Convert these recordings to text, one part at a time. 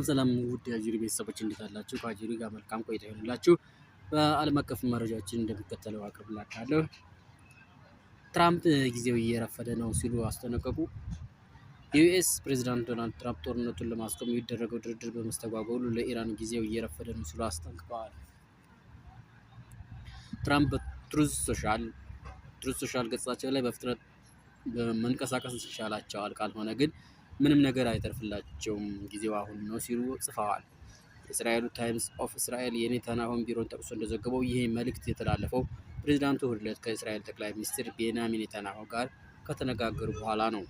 ሰላም ውድ የአጅሪ ቤተሰቦች እንዴት አላችሁ? ከአጅሪ ጋር መልካም ቆይታ ይሁንላችሁ። በዓለም አቀፍ መረጃዎችን እንደሚከተለው አቀርብላችኋለሁ። ትራምፕ ጊዜው እየረፈደ ነው ሲሉ አስጠነቀቁ። የዩኤስ ፕሬዝዳንት ዶናልድ ትራምፕ ጦርነቱን ለማስቆም የሚደረገው ድርድር በመስተጓጎሉ ለኢራን ጊዜው እየረፈደ ነው ሲሉ አስጠንቅቀዋል። ትራምፕ በትሩዝ ሶሻል ገጻቸው ላይ በፍጥነት መንቀሳቀስ ይቻላቸዋል፣ ካልሆነ ግን ምንም ነገር አይተርፍላቸውም፣ ጊዜው አሁን ነው ሲሉ ጽፈዋል። የእስራኤሉ ታይምስ ኦፍ እስራኤል የኔታንያሁን ቢሮን ጠቅሶ እንደዘገበው ይህ መልእክት የተላለፈው ፕሬዝዳንቱ እሁድ ዕለት ከእስራኤል ጠቅላይ ሚኒስትር ቤንያሚን ኔታንያሁ ጋር ከተነጋገሩ በኋላ ነው።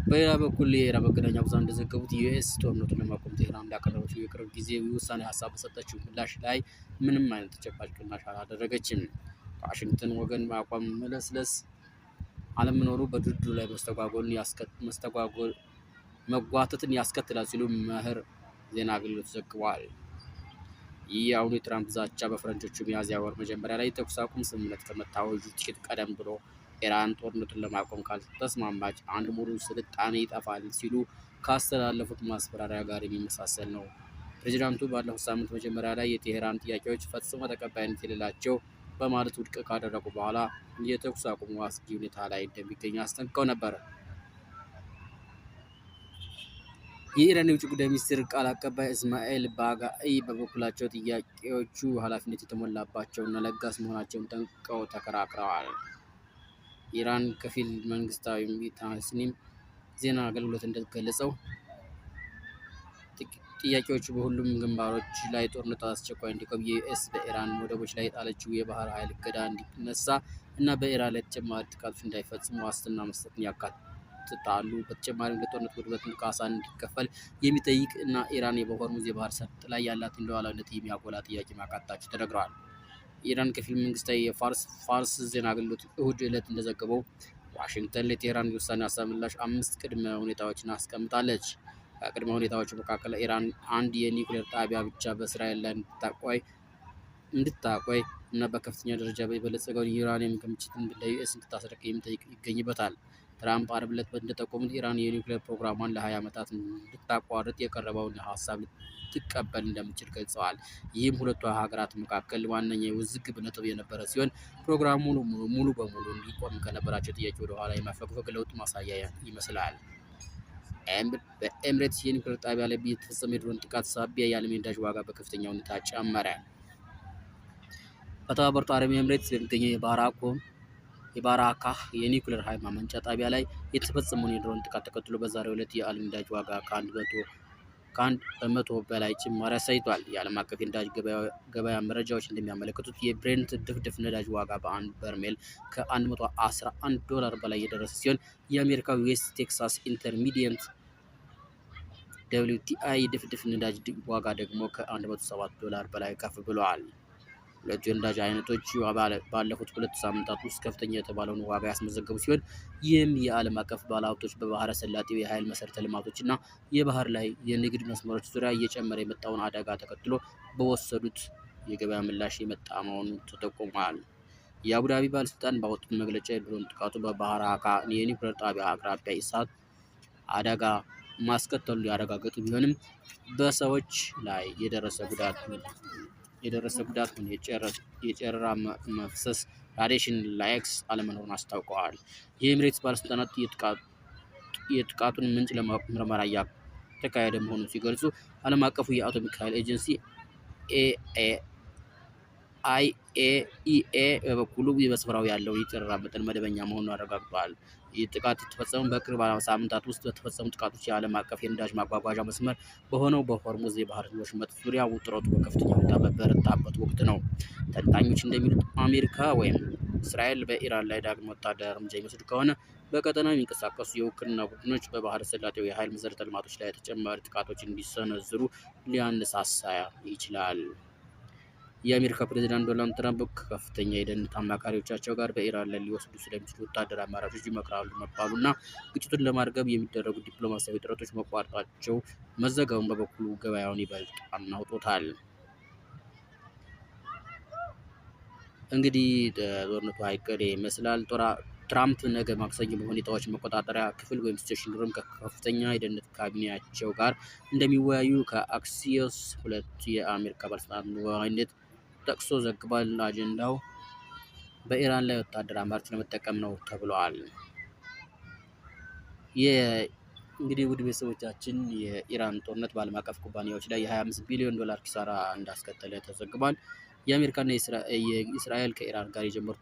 በሌላ በኩል የኢራን መገናኛ ብዙሃን እንደዘገቡት ዩኤስ ጦርነቱን ለማቆም ቴህራን እንዳቀረበችው የቅርብ ጊዜ ውሳኔ ሀሳብ በሰጠችው ምላሽ ላይ ምንም አይነት ተጨባጭ ቅናሽ አላደረገችም። ከዋሽንግተን ወገን በአቋም መለስለስ አለመኖሩ በድርድሩ ላይ መጓተትን ያስከትላል ሲሉ መህር ዜና አገልግሎት ዘግቧል። ይህ አሁኑ የትራምፕ ዛቻ በፈረንጆቹ ሚያዝያ ወር መጀመሪያ ላይ ተኩስ አቁም ስምምነት ከመታወጁ ጥቂት ቀደም ብሎ ኢራን ጦርነቱን ለማቆም ካልተስማማች አንድ ሙሉ ስልጣኔ ይጠፋል ሲሉ ካስተላለፉት ማስፈራሪያ ጋር የሚመሳሰል ነው። ፕሬዚዳንቱ ባለፈው ሳምንት መጀመሪያ ላይ የቴህራን ጥያቄዎች ፈጽሞ ተቀባይነት የሌላቸው በማለት ውድቅ ካደረጉ በኋላ የተኩስ አቁሙ አስጊ ሁኔታ ላይ እንደሚገኙ አስጠንቅቀው ነበር። የኢራን የውጭ ጉዳይ ሚኒስትር ቃል አቀባይ እስማኤል ባጋኢ በበኩላቸው ጥያቄዎቹ ኃላፊነት የተሞላባቸውና ለጋስ መሆናቸውን ጠንቅቀው ተከራክረዋል። ኢራን ከፊል መንግስታዊ ታስኒም ዜና አገልግሎት እንደገለጸው ጥያቄዎቹ በሁሉም ግንባሮች ላይ ጦርነቱ አስቸኳይ እንዲቆም፣ የዩኤስ በኢራን ወደቦች ላይ የጣለችው የባህር ኃይል እገዳ እንዲነሳ እና በኢራን ላይ ተጨማሪ ጥቃቶች እንዳይፈጽሙ ዋስትና መስጠትን ያካትታሉ። በተጨማሪም ለጦርነት ውድመት ካሳ እንዲከፈል የሚጠይቅ እና ኢራን በሆርሙዝ የባህር ሰርጥ ላይ ያላትን ሉዓላዊነት የሚያጎላ ጥያቄ ማካተታቸው ተነግረዋል። የኢራን ከፊል መንግስታዊ የፋርስ ዜና አገልግሎት እሁድ ዕለት እንደዘገበው ዋሽንግተን ለቴህራን የውሳኔ ሀሳብ ምላሽ 5 ቅድመ ሁኔታዎችን አስቀምጣለች። ከቅድመ ሁኔታዎቹ መካከል ኢራን አንድ የኒውክሌር ጣቢያ ብቻ በእስራኤል ላይ እንድታቆይ እና በከፍተኛ ደረጃ የበለጸገውን የዩራኒየም ክምችትን ለዩኤስ እንድታስረክብ የሚጠይቅ ይገኝበታል። ትራምፕ ዓርብ ዕለት እንደጠቆሙት ኢራን የኒውክሌር ፕሮግራሟን ለ20 ዓመታት እንድታቋርጥ የቀረበውን ሀሳብ ልትቀበል እንደምትችል ገልጸዋል። ይህም ሁለቱ ሀገራት መካከል ዋነኛ የውዝግብ ነጥብ የነበረ ሲሆን ፕሮግራሙ ሙሉ በሙሉ እንዲቆም ከነበራቸው ጥያቄ ወደ ኋላ የማፈግፈግ ለውጥ ማሳያ ይመስላል። በኤምሬትስ የኒውክሌር ጣቢያ ላይ የተፈጸመ የድሮን ጥቃት ሳቢያ የዓለም የነዳጅ ዋጋ በከፍተኛ ሁኔታ ጨመረ። በተባበሩት አረብ ኤምሬትስ በሚገኘው የባራካ የኒውክሌር ኃይል ማመንጫ ጣቢያ ላይ የተፈጸመውን የድሮን ጥቃት ተከትሎ በዛሬው ዕለት የዓለም ነዳጅ ዋጋ ከአንድ በመቶ በላይ ጭማሪ አሳይቷል። የዓለም አቀፍ የነዳጅ ገበያ መረጃዎች እንደሚያመለክቱት የብሬንት ድፍድፍ ነዳጅ ዋጋ በአንድ በርሜል ከ$111 በላይ የደረሰ ሲሆን የአሜሪካው ዌስት ቴክሳስ ኢንተርሚዲየት WTI ድፍድፍ ነዳጅ ዋጋ ደግሞ ከ$107 በላይ ከፍ ብለዋል። ሁለቱ የነዳጅ አይነቶች ባለፉት 2 ሳምንታት ውስጥ ከፍተኛ የተባለውን ዋጋ ያስመዘገቡ ሲሆን ይህም የዓለም አቀፍ ባለሀብቶች በባህረ ሰላጤው የኃይል መሰረተ ልማቶች እና የባህር ላይ የንግድ መስመሮች ዙሪያ እየጨመረ የመጣውን አደጋ ተከትሎ በወሰዱት የገበያ ምላሽ የመጣ መሆኑ ተጠቁሟል። የአቡዳቢ ባለስልጣን ባወጡት መግለጫ የድሮን ጥቃቱ በባህር ሀካ የኒውክሌር ጣቢያ አቅራቢያ የእሳት አደጋ ማስከተሉ ያረጋገጡ ቢሆንም በሰዎች ላይ የደረሰ ጉዳት ሆነ የጨረራ መፍሰስ ራዲዬሽን ላይክስ አለመኖሩን አስታውቀዋል። የኤምሬትስ ባለስልጣናት የጥቃቱን ምንጭ ለማወቅ ምርመራ እያካሄደ መሆኑን ሲገልጹ፣ ዓለም አቀፉ የአቶሚክ ኃይል ኤጀንሲ IAEA በበኩሉ በስፍራው ያለው የጨረራ መጠን መደበኛ መሆኑን አረጋግጧል። ይህ ጥቃት የተፈጸመው በቅርብ ሳምንታት ውስጥ በተፈጸሙ ጥቃቶች የዓለም አቀፍ የነዳጅ ማጓጓዣ መስመር በሆነው በሆርሙዝ የባህር ወሽመጥ ዙሪያ ውጥረቱ በከፍተኛ ሁኔታ በበረታበት ወቅት ነው። ተንታኞች እንደሚሉት አሜሪካ ወይም እስራኤል በኢራን ላይ ዳግም ወታደራዊ እርምጃ የሚወስዱ ከሆነ በቀጠናው የሚንቀሳቀሱ የውክልና ቡድኖች በባህረ ሰላጤው የኃይል መሰረተ ልማቶች ላይ ተጨማሪ ጥቃቶች እንዲሰነዝሩ ሊያነሳሳ ይችላል። የአሜሪካ ፕሬዝዳንት ዶናልድ ትራምፕ ከከፍተኛ የደህንነት አማካሪዎቻቸው ጋር በኢራን ላይ ሊወስዱ ስለሚችሉ ወታደራዊ አማራጮች ይመክራሉ መባሉና ግጭቱን ለማርገብ የሚደረጉ ዲፕሎማሲያዊ ጥረቶች መቋረጣቸው መዘገቡን በበኩሉ ገበያውን ይበልጥ አናውጦታል። እንግዲህ ጦርነቱ አይቀሬ ይመስላል። ትራምፕ ነገ ማክሰኞ በሁኔታዎች መቆጣጠሪያ ክፍል ወይም ስቴሽን ሩም ከከፍተኛ የደህንነት ካቢኔያቸው ጋር እንደሚወያዩ ከአክሲዮስ 2 የአሜሪካ ባለስልጣናት መዋኘት ጠቅሶ ዘግቧል። አጀንዳው በኢራን ላይ ወታደራዊ አማራጭ ለመጠቀም ነው ተብሏል። እንግዲህ ውድ ቤተሰቦቻችን የኢራን ጦርነት በዓለም አቀፍ ኩባንያዎች ላይ የ25 ቢሊዮን ዶላር ኪሳራ እንዳስከተለ ተዘግቧል። የአሜሪካና የእስራኤል ከኢራን ጋር የጀመሩት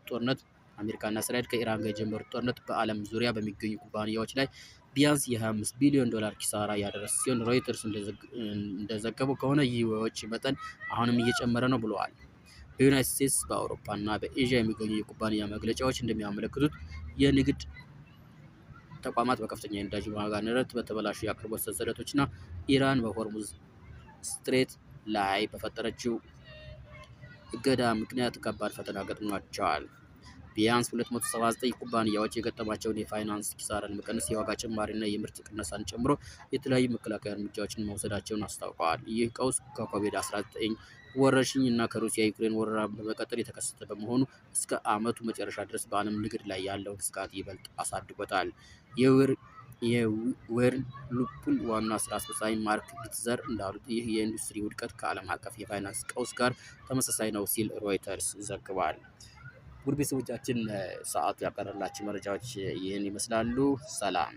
ጦርነት በዓለም ዙሪያ በሚገኙ ኩባንያዎች ላይ ቢያንስ የ25 ቢሊዮን ዶላር ኪሳራ ያደረሰ ሲሆን ሮይተርስ እንደዘገበው ከሆነ ይህ ወጪ መጠን አሁንም እየጨመረ ነው ብለዋል። በዩናይትድ ስቴትስ፣ በአውሮፓ እና በኤዥያ የሚገኙ የኩባንያ መግለጫዎች እንደሚያመለክቱት የንግድ ተቋማት በከፍተኛ የነዳጅ ዋጋ ንረት፣ በተበላሹ የአቅርቦት ሰንሰለቶች እና ኢራን በሆርሙዝ ስትሬት ላይ በፈጠረችው እገዳ ምክንያት ከባድ ፈተና ገጥሟቸዋል። ቢያንስ 279 ኩባንያዎች የገጠማቸውን የፋይናንስ ኪሳራ ለመቀነስ የዋጋ ጭማሪና የምርት ቅነሳን ጨምሮ የተለያዩ መከላከያ እርምጃዎችን መውሰዳቸውን አስታውቀዋል። ይህ ቀውስ ከኮቪድ-19 ወረርሽኝ እና ከሩሲያ ዩክሬን ወረራ በመቀጠል የተከሰተ በመሆኑ እስከ ዓመቱ መጨረሻ ድረስ በዓለም ንግድ ላይ ያለውን ስጋት ይበልጥ አሳድጎታል። የዌርልፑል ዋና ስራ አስፈጻሚ ማርክ ቢትዘር እንዳሉት ይህ የኢንዱስትሪ ውድቀት ከዓለም አቀፍ የፋይናንስ ቀውስ ጋር ተመሳሳይ ነው ሲል ሮይተርስ ዘግቧል። ውድ ቤተሰቦቻችን ሰዓቱ ያቀረብላችሁ መረጃዎች ይህን ይመስላሉ። ሰላም